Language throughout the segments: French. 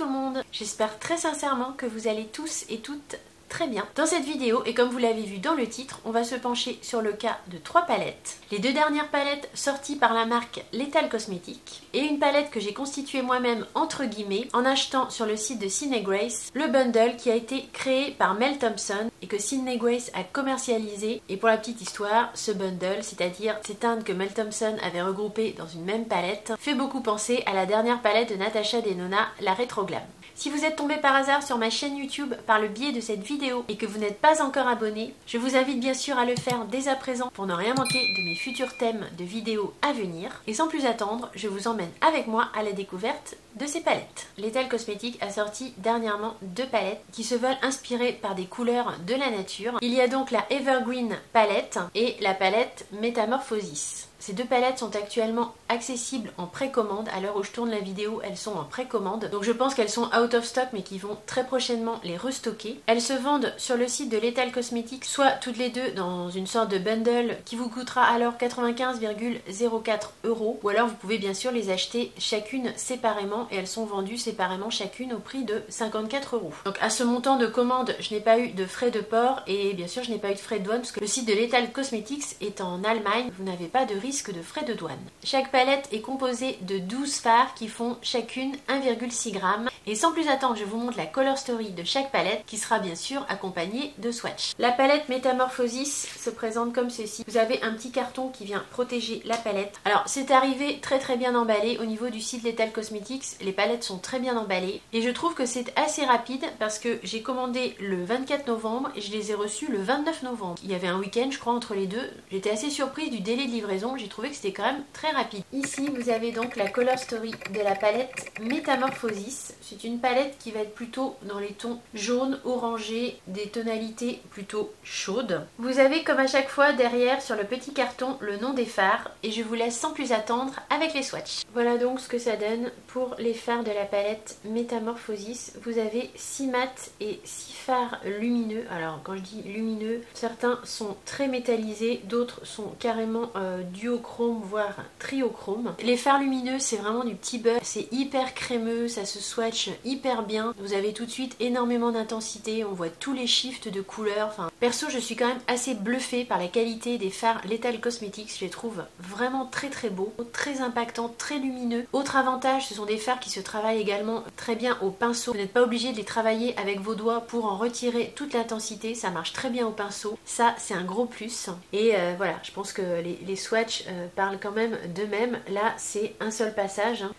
tout le monde, j'espère très sincèrement que vous allez tous et toutes très bien. Dans cette vidéo, et comme vous l'avez vu dans le titre, on va se pencher sur le cas de 3 palettes. Les 2 dernières palettes sorties par la marque Lethal Cosmetics et une palette que j'ai constituée moi-même entre guillemets en achetant sur le site de Sydney Grace le bundle qui a été créé par Mel Thompson et que Sydney Grace a commercialisé. Et pour la petite histoire, ce bundle, c'est-à-dire ces teintes que Mel Thompson avait regroupées dans une même palette, fait beaucoup penser à la dernière palette de Natasha Denona, la Retro Glam. Si vous êtes tombé par hasard sur ma chaîne YouTube par le biais de cette vidéo et que vous n'êtes pas encore abonné, je vous invite bien sûr à le faire dès à présent pour ne rien manquer de mes futurs thèmes de vidéos à venir. Et sans plus attendre, je vous emmène avec moi à la découverte de ces palettes. Lethal Cosmetics a sorti dernièrement 2 palettes qui se veulent inspirées par des couleurs de la nature. Il y a donc la Evergreen palette et la palette Metamorphosis. Ces 2 palettes sont actuellement accessibles en précommande. À l'heure où je tourne la vidéo, elles sont en précommande. Donc je pense qu'elles sont out of stock mais qu'ils vont très prochainement les restocker. Elles se vendent sur le site de Lethal Cosmetics, soit toutes les 2 dans une sorte de bundle qui vous coûtera alors 95,04 €. Ou alors vous pouvez bien sûr les acheter chacune séparément et elles sont vendues séparément chacune au prix de 54 €. Donc à ce montant de commande, je n'ai pas eu de frais de port et bien sûr je n'ai pas eu de frais de douane parce que le site de Lethal Cosmetics est en Allemagne. Vous n'avez pas de risque de frais de douane. Chaque palette est composée de 12 fards qui font chacune 1,6 g. Et sans plus attendre, je vous montre la color story de chaque palette qui sera bien sûr accompagnée de swatch. La palette Metamorphosis se présente comme ceci. Vous avez un petit carton qui vient protéger la palette. Alors c'est arrivé très bien emballé au niveau du site Lethal Cosmetics. Les palettes sont très bien emballées et je trouve que c'est assez rapide parce que j'ai commandé le 24 novembre et je les ai reçus le 29 novembre. Il y avait un week-end je crois entre les deux. J'étais assez surprise du délai de livraison. J'ai trouvé que c'était quand même très rapide. Ici vous avez donc la color story de la palette Metamorphosis. C'est une palette qui va être plutôt dans les tons jaune, orangé, des tonalités plutôt chaudes. Vous avez comme à chaque fois derrière sur le petit carton le nom des fards et je vous laisse sans plus attendre avec les swatchs. Voilà donc ce que ça donne pour les fards de la palette Metamorphosis. Vous avez 6 mats et 6 fards lumineux. Alors quand je dis lumineux, certains sont très métallisés, d'autres sont carrément duochrome voire triochrome. Les fards lumineux c'est vraiment du petit beurre, c'est hyper crémeux, ça se swatch hyper bien. Vous avez tout de suite énormément d'intensité, on voit tous les shifts de couleurs. Enfin, perso je suis quand même assez bluffée par la qualité des fards Lethal Cosmetics, je les trouve vraiment très beaux, très impactants, très lumineux. Autre avantage, ce sont des fards qui se travaillent également très bien au pinceau. Vous n'êtes pas obligé de les travailler avec vos doigts pour en retirer toute l'intensité, ça marche très bien au pinceau. Ça c'est un gros plus. Et voilà, je pense que les swatchs parlent quand même d'eux-mêmes. Là c'est un seul passage, hein.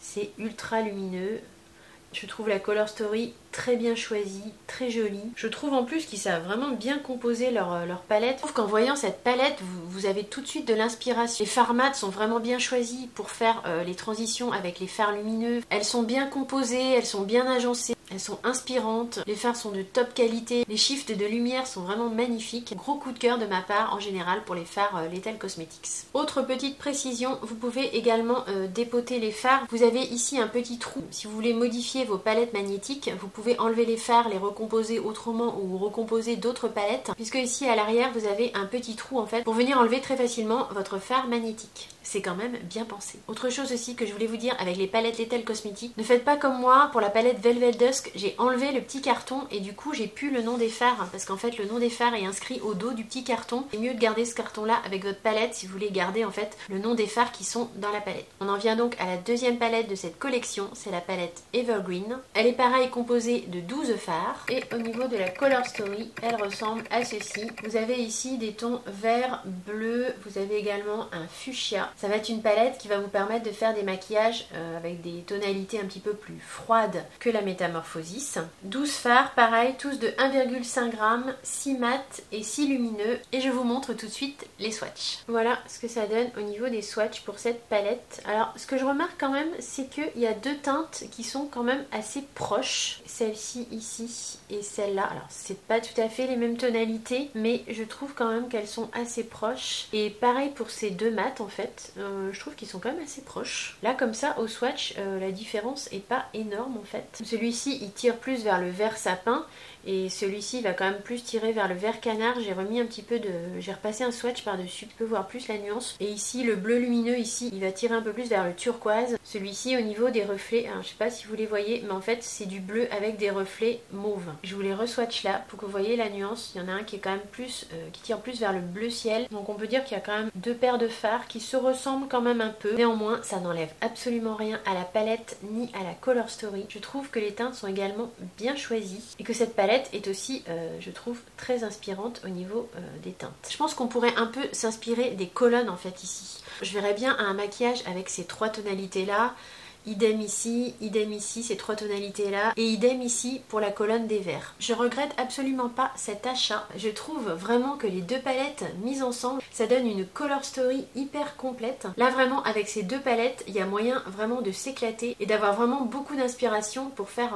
C'est ultra lumineux. Je trouve la color story très bien choisie, très jolie. Je trouve en plus qu'ils savent vraiment bien composer leur palette. Je trouve qu'en voyant cette palette, vous avez tout de suite de l'inspiration. Les fards mat sont vraiment bien choisis pour faire les transitions avec les fards lumineux. Elles sont bien composées, elles sont bien agencées. Elles sont inspirantes, les fards sont de top qualité, les shifts de lumière sont vraiment magnifiques. Gros coup de cœur de ma part en général pour les fards Lethal Cosmetics. Autre petite précision, vous pouvez également dépoter les fards. Vous avez ici un petit trou. Si vous voulez modifier vos palettes magnétiques, vous pouvez enlever les fards, les recomposer autrement ou recomposer d'autres palettes. Puisque ici à l'arrière vous avez un petit trou en fait pour venir enlever très facilement votre fard magnétique. C'est quand même bien pensé. Autre chose aussi que je voulais vous dire avec les palettes Lethal Cosmetics, ne faites pas comme moi pour la palette Velvet Dusk, j'ai enlevé le petit carton et du coup j'ai plus le nom des fards parce qu'en fait le nom des fards est inscrit au dos du petit carton. C'est mieux de garder ce carton là avec votre palette si vous voulez garder en fait le nom des fards qui sont dans la palette. On en vient donc à la deuxième palette de cette collection, c'est la palette Evergreen. Elle est pareil composée de 12 fards et au niveau de la color story, elle ressemble à ceci. Vous avez ici des tons vert, bleu, vous avez également un fuchsia. Ça va être une palette qui va vous permettre de faire des maquillages avec des tonalités un petit peu plus froides que la Metamorphosis. 12 fards, pareil, tous de 1,5 g, 6 mat et 6 lumineux. Et je vous montre tout de suite les swatchs. Voilà ce que ça donne au niveau des swatchs pour cette palette. Alors, ce que je remarque quand même, c'est qu'il y a 2 teintes qui sont quand même assez proches. Celle-ci ici et celle-là. Alors, c'est pas tout à fait les mêmes tonalités, mais je trouve quand même qu'elles sont assez proches. Et pareil pour ces 2 mats en fait. Je trouve qu'ils sont quand même assez proches. Là comme ça au swatch la différence est pas énorme en fait. Celui-ci Celui-ci il tire plus vers le vert sapin et celui-ci va quand même plus tirer vers le vert canard. J'ai remis un petit peu de... j'ai repassé un swatch par-dessus, tu peux voir plus la nuance. Et ici le bleu lumineux ici il va tirer un peu plus vers le turquoise. Celui-ci au niveau des reflets, alors je sais pas si vous les voyez mais en fait c'est du bleu avec des reflets mauve. Je vous les re-swatch là pour que vous voyez la nuance. Il y en a un qui est quand même plus, qui tire plus vers le bleu ciel. Donc on peut dire qu'il y a quand même deux paires de fards qui se ressemblent quand même un peu. Néanmoins ça n'enlève absolument rien à la palette ni à la Color Story. Je trouve que les teintes sont également bien choisies et que cette palette est aussi, je trouve, très inspirante au niveau des teintes. Je pense qu'on pourrait un peu s'inspirer des colonnes en fait ici. Je verrais bien un maquillage avec ces trois tonalités là. Idem ici, ces trois tonalités là, et idem ici pour la colonne des verts. Je regrette absolument pas cet achat. Je trouve vraiment que les deux palettes mises ensemble, ça donne une Color Story hyper complète. Là vraiment avec ces deux palettes, il y a moyen vraiment de s'éclater et d'avoir vraiment beaucoup d'inspiration pour faire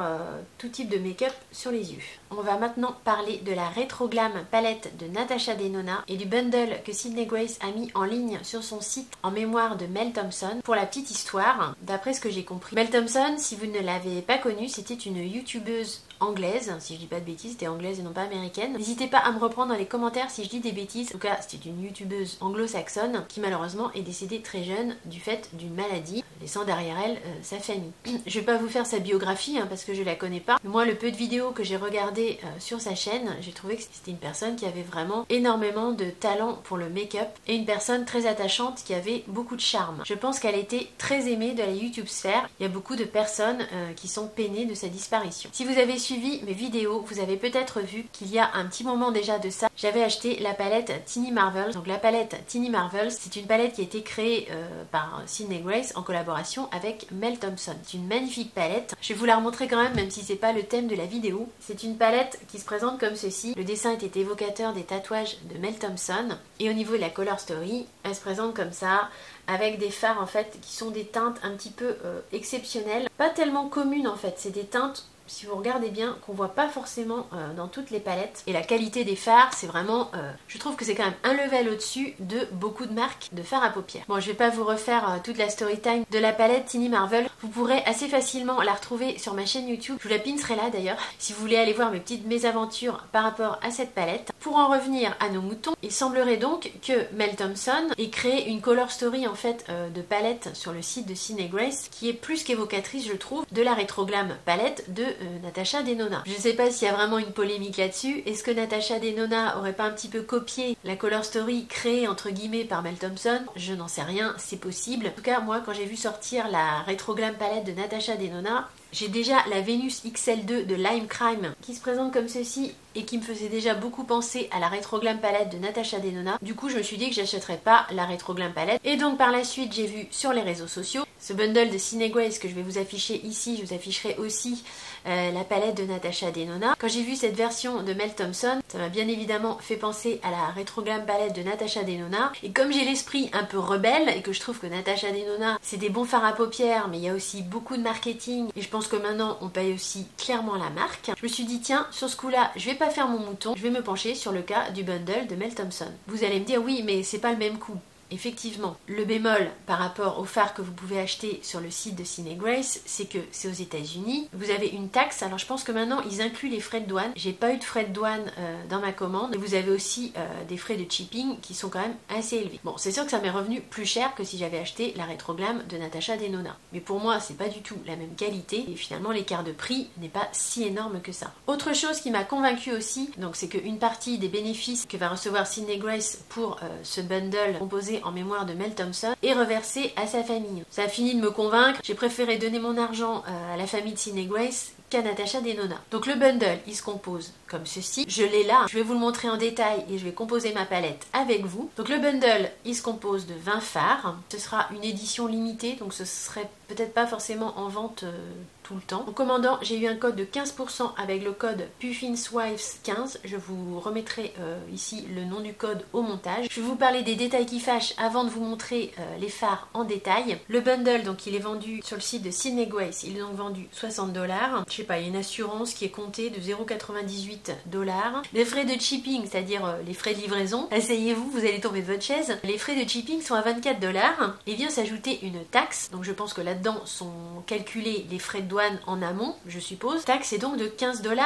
tout type de make-up sur les yeux. On va maintenant parler de la Retro Glam palette de Natasha Denona et du bundle que Sydney Grace a mis en ligne sur son site en mémoire de Mel Thompson. Pour la petite histoire, d'après ce que j'ai compris, Mel Thompson, si vous ne l'avez pas connue, c'était une youtubeuse anglaise, si je dis pas de bêtises, c'était anglaise et non pas américaine. N'hésitez pas à me reprendre dans les commentaires si je dis des bêtises. En tout cas, c'était une youtubeuse anglo-saxonne qui malheureusement est décédée très jeune du fait d'une maladie, laissant derrière elle sa famille. Je vais pas vous faire sa biographie parce que je la connais pas. Moi, le peu de vidéos que j'ai regardées sur sa chaîne, j'ai trouvé que c'était une personne qui avait vraiment énormément de talent pour le make-up et une personne très attachante qui avait beaucoup de charme. Je pense qu'elle était très aimée de la YouTube sphère. Il y a beaucoup de personnes qui sont peinées de sa disparition. Si vous avez suivi mes vidéos, vous avez peut-être vu qu'il y a un petit moment déjà de ça, j'avais acheté la palette Teeny Marvels. Donc la palette Teeny Marvels, c'est une palette qui a été créée par Sydney Grace en collaboration avec Mel Thompson. C'est une magnifique palette. Je vais vous la remontrer quand même si c'est pas le thème de la vidéo. C'est une palette qui se présente comme ceci. Le dessin était évocateur des tatouages de Mel Thompson. Et au niveau de la Color Story, elle se présente comme ça, avec des fards en fait qui sont des teintes un petit peu exceptionnelles. Pas tellement communes en fait, c'est des teintes, si vous regardez bien, qu'on voit pas forcément dans toutes les palettes. Et la qualité des fards, c'est vraiment... je trouve que c'est quand même un level au-dessus de beaucoup de marques de fards à paupières. Bon, je vais pas vous refaire toute la story time de la palette Teeny Marvel. Vous pourrez assez facilement la retrouver sur ma chaîne YouTube. Je vous la pincerai là d'ailleurs, si vous voulez aller voir mes petites mésaventures par rapport à cette palette. Pour en revenir à nos moutons, il semblerait donc que Mel Thompson ait créé une Color Story en fait de palette sur le site de Sydney Grace qui est plus qu'évocatrice, je trouve, de la Retro Glam palette de Natasha Denona. Je sais pas s'il y a vraiment une polémique là-dessus. Est-ce que Natasha Denona aurait pas un petit peu copié la Color Story créée entre guillemets par Mel Thompson? Je n'en sais rien, c'est possible. En tout cas, moi quand j'ai vu sortir la Retro Glam palette de Natasha Denona, j'ai déjà la Venus XL2 de Lime Crime qui se présente comme ceci et qui me faisait déjà beaucoup penser à la Retro Glam palette de Natasha Denona. Du coup, je me suis dit que j'achèterais pas la Retro Glam palette. Et donc par la suite, j'ai vu sur les réseaux sociaux ce bundle de Sydney Grace que je vais vous afficher ici. Je vous afficherai aussi la palette de Natasha Denona. Quand j'ai vu cette version de Mel Thompson, ça m'a bien évidemment fait penser à la Retro Glam palette de Natasha Denona. Et comme j'ai l'esprit un peu rebelle et que je trouve que Natasha Denona, c'est des bons fards à paupières, mais il y a aussi beaucoup de marketing et je pense que maintenant on paye aussi clairement la marque. Je me suis dit tiens, sur ce coup là je vais pas faire mon mouton, je vais me pencher sur le cas du bundle de Mel Thompson. Vous allez me dire oui mais c'est pas le même coût. Effectivement, le bémol par rapport aux fards que vous pouvez acheter sur le site de Sydney Grace, c'est que c'est aux États-Unis. Vous avez une taxe, alors je pense que maintenant ils incluent les frais de douane. J'ai pas eu de frais de douane dans ma commande. Et vous avez aussi des frais de shipping qui sont quand même assez élevés. Bon, c'est sûr que ça m'est revenu plus cher que si j'avais acheté la Retro Glam de Natasha Denona. Mais pour moi, c'est pas du tout la même qualité et finalement l'écart de prix n'est pas si énorme que ça. Autre chose qui m'a convaincue aussi, donc c'est qu'une partie des bénéfices que va recevoir Sydney Grace pour ce bundle composé en mémoire de Mel Thompson est reversé à sa famille. Ça a fini de me convaincre, j'ai préféré donner mon argent à la famille de Sydney Grace qu'à Natasha Denona. Donc le bundle, il se compose comme ceci. Je l'ai là, je vais vous le montrer en détail et je vais composer ma palette avec vous. Donc le bundle, il se compose de 20 fards. Ce sera une édition limitée, donc ce serait peut-être pas forcément en vente tout le temps. En commandant, j'ai eu un code de 15% avec le code PuffinsWives15. Je vous remettrai ici le nom du code au montage. Je vais vous parler des détails qui fâchent avant de vous montrer les fards en détail. Le bundle, donc il est vendu sur le site de Sydney Grace. Il est donc vendu $60. Je sais pas, il y a une assurance qui est comptée de 0,98 $. Les frais de shipping, c'est-à-dire les frais de livraison, asseyez-vous, vous allez tomber de votre chaise. Les frais de shipping sont à $24 et vient s'ajouter une taxe. Donc je pense que là là-dedans sont calculés les frais de douane en amont, je suppose. Taxe est donc de 15,20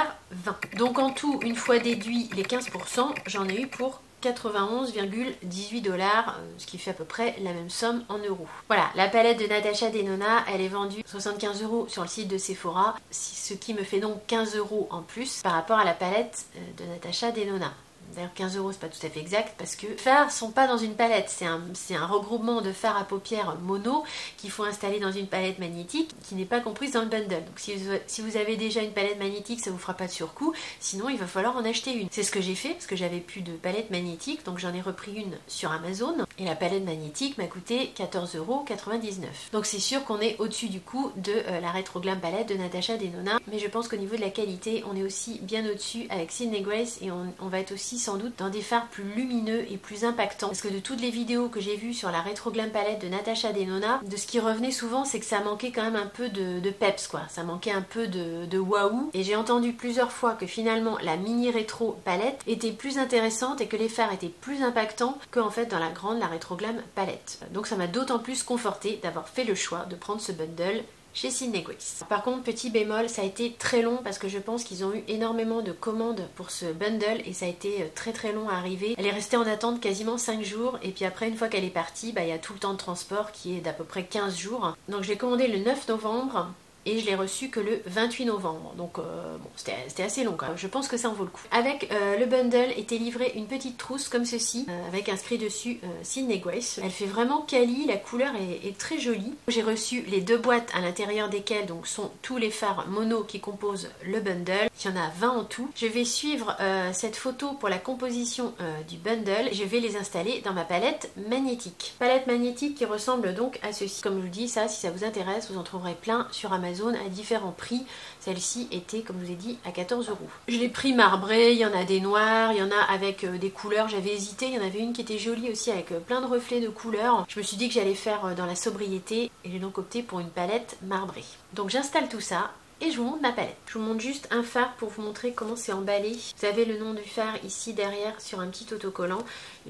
$. Donc en tout, une fois déduit les 15%, j'en ai eu pour 91,18 $, ce qui fait à peu près la même somme en euros. Voilà, la palette de Natasha Denona, elle est vendue 75 € sur le site de Sephora, ce qui me fait donc 15 € en plus par rapport à la palette de Natasha Denona. D'ailleurs 15 € c'est pas tout à fait exact parce que les fards sont pas dans une palette, c'est un regroupement de fards à paupières mono qu'il faut installer dans une palette magnétique qui n'est pas comprise dans le bundle. Donc si vous avez déjà une palette magnétique, ça vous fera pas de surcoût, sinon il va falloir en acheter une. C'est ce que j'ai fait parce que j'avais plus de palette magnétique, donc j'en ai repris une sur Amazon et la palette magnétique m'a coûté 14,99 €. Donc c'est sûr qu'on est au-dessus du coût de la Retro Glam palette de Natasha Denona, mais je pense qu'au niveau de la qualité, on est aussi bien au-dessus avec Sydney Grace et on va être aussi sans doute dans des fards plus lumineux et plus impactants, parce que de toutes les vidéos que j'ai vues sur la Retro Glam palette de Natasha Denona, de ce qui revenait souvent, c'est que ça manquait quand même un peu de peps quoi, ça manquait un peu de waouh, et j'ai entendu plusieurs fois que finalement la mini rétro palette était plus intéressante et que les fards étaient plus impactants que en fait dans la grande, la Retro Glam palette. Donc ça m'a d'autant plus conforté d'avoir fait le choix de prendre ce bundle chez Sydney Grace. Par contre, petit bémol, ça a été très long parce que je pense qu'ils ont eu énormément de commandes pour ce bundle et ça a été très long à arriver. Elle est restée en attente quasiment 5 jours et puis après, une fois qu'elle est partie, il y a tout le temps de transport qui est d'à peu près 15 jours. Donc je l'ai commandé le 9 novembre. Et je l'ai reçu que le 28 novembre. Donc bon, c'était assez long quand même. Je pense que ça en vaut le coup. Avec le bundle était livrée une petite trousse comme ceci, avec inscrit dessus Sydney Grace. Elle fait vraiment quali, la couleur est très jolie. J'ai reçu les 2 boîtes à l'intérieur desquelles donc sont tous les fards mono qui composent le bundle. Il y en a 20 en tout. Je vais suivre cette photo pour la composition du bundle. Je vais les installer dans ma palette magnétique. Palette magnétique qui ressemble donc à ceci. Comme je vous dis, ça, si ça vous intéresse, vous en trouverez plein sur Amazon à différents prix. Celle-ci était, comme je vous ai dit, à 14 €. Je l'ai pris marbré, il y en a des noirs, il y en a avec des couleurs, j'avais hésité, il y en avait une qui était jolie aussi avec plein de reflets de couleurs. Je me suis dit que j'allais faire dans la sobriété et j'ai donc opté pour une palette marbrée. Donc j'installe tout ça et je vous montre ma palette. Je vous montre juste un fard pour vous montrer comment c'est emballé. Vous avez le nom du fard ici derrière sur un petit autocollant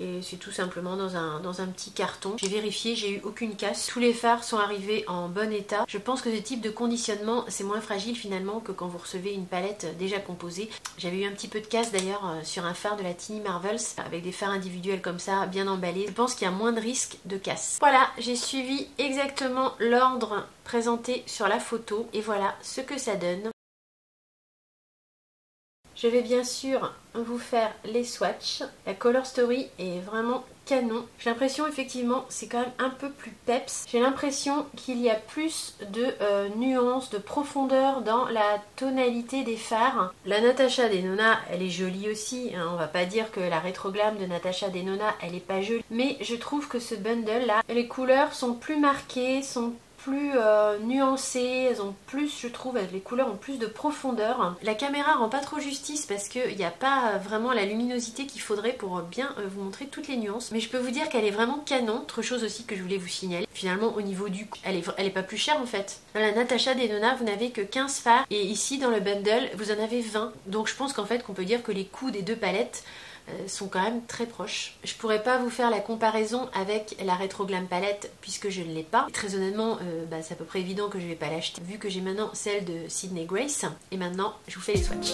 et c'est tout simplement dans un petit carton. J'ai vérifié, j'ai eu aucune casse. Tous les fards sont arrivés en bon état. Je pense que ce type de conditionnement c'est moins fragile finalement que quand vous recevez une palette déjà composée. J'avais eu un petit peu de casse d'ailleurs sur un fard de la Tiny Marvels avec des fards individuels comme ça, bien emballés. Je pense qu'il y a moins de risque de casse. Voilà, j'ai suivi exactement l'ordre présenté sur la photo et voilà ce que ça donne. Je vais bien sûr vous faire les swatchs. La Color Story est vraiment canon. J'ai l'impression effectivement c'est quand même un peu plus peps. J'ai l'impression qu'il y a plus de nuances, de profondeur dans la tonalité des fards. La Natasha Denona, elle est jolie aussi. Hein. On va pas dire que la Retro Glam de Natasha Denona, elle est pas jolie. Mais je trouve que ce bundle là, les couleurs sont plus marquées, sont plus nuancées, elles ont plus, je trouve, les couleurs ont plus de profondeur. La caméra rend pas trop justice parce qu'il n'y a pas vraiment la luminosité qu'il faudrait pour bien vous montrer toutes les nuances, mais je peux vous dire qu'elle est vraiment canon. Autre chose aussi que je voulais vous signaler, finalement au niveau du coût, elle est pas plus chère en fait. Dans la Natasha Denona, vous n'avez que 15 fards et ici dans le bundle, vous en avez 20. Donc je pense qu'en fait qu'on peut dire que les coûts des 2 palettes sont quand même très proches. Je pourrais pas vous faire la comparaison avec la Retro Glam palette puisque je ne l'ai pas. Et très honnêtement, c'est à peu près évident que je vais pas l'acheter vu que j'ai maintenant celle de Sydney Grace. Et maintenant, je vous fais les swatchs.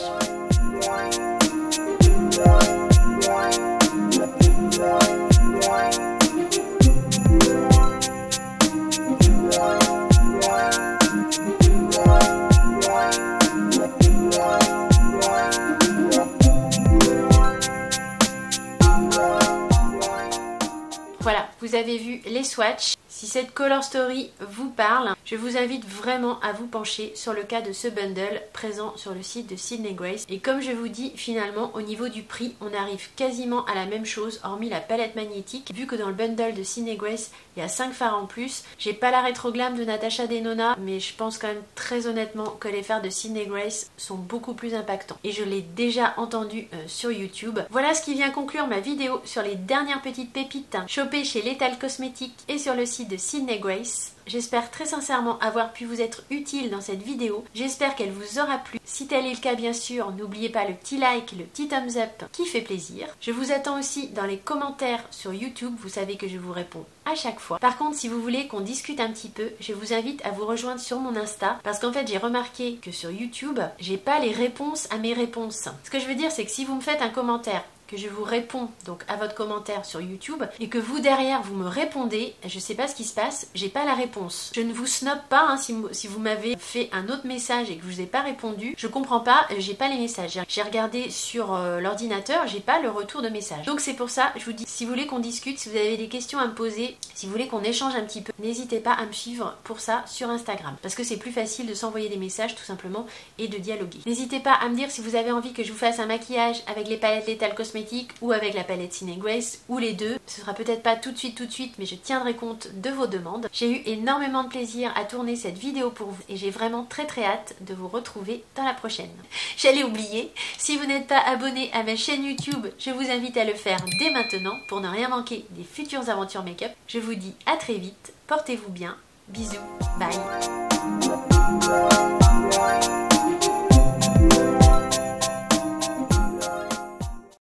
Voilà, vous avez vu les swatchs. Si cette Color Story vous parle, je vous invite vraiment à vous pencher sur le cas de ce bundle présent sur le site de Sydney Grace. Et comme je vous dis, finalement, au niveau du prix, on arrive quasiment à la même chose, hormis la palette magnétique. Vu que dans le bundle de Sydney Grace, il y a 5 fards en plus. J'ai pas la Retro Glam de Natasha Denona, mais je pense quand même très honnêtement que les fards de Sydney Grace sont beaucoup plus impactants. Et je l'ai déjà entendu sur YouTube. Voilà ce qui vient conclure ma vidéo sur les dernières petites pépites chopées chez Lethal Cosmetics et sur le site de Sydney Grace. J'espère très sincèrement avoir pu vous être utile dans cette vidéo. J'espère qu'elle vous aura plu. Si tel est le cas, bien sûr, n'oubliez pas le petit like, le petit thumbs up qui fait plaisir. Je vous attends aussi dans les commentaires sur YouTube. Vous savez que je vous réponds à chaque fois. Par contre, si vous voulez qu'on discute un petit peu, je vous invite à vous rejoindre sur mon Insta parce qu'en fait, j'ai remarqué que sur YouTube, j'ai pas les réponses à mes réponses. Ce que je veux dire, c'est que si vous me faites un commentaire, que je vous réponds donc à votre commentaire sur YouTube et que vous derrière vous me répondez, je sais pas ce qui se passe, j'ai pas la réponse. Je ne vous snob pas hein, si vous m'avez fait un autre message et que je vous ai pas répondu, je comprends pas, j'ai pas les messages. J'ai regardé sur l'ordinateur, j'ai pas le retour de message. Donc c'est pour ça, je vous dis, si vous voulez qu'on discute, si vous avez des questions à me poser, si vous voulez qu'on échange un petit peu, n'hésitez pas à me suivre pour ça sur Instagram parce que c'est plus facile de s'envoyer des messages tout simplement et de dialoguer. N'hésitez pas à me dire si vous avez envie que je vous fasse un maquillage avec les palettes Lethal Cosmetics ou avec la palette Sydney Grace ou les deux. Ce sera peut-être pas tout de suite mais je tiendrai compte de vos demandes. J'ai eu énormément de plaisir à tourner cette vidéo pour vous et j'ai vraiment très hâte de vous retrouver dans la prochaine. J'allais oublier, si vous n'êtes pas abonné à ma chaîne YouTube, je vous invite à le faire dès maintenant pour ne rien manquer des futures aventures make-up. Je vous dis à très vite, portez-vous bien, bisous, bye.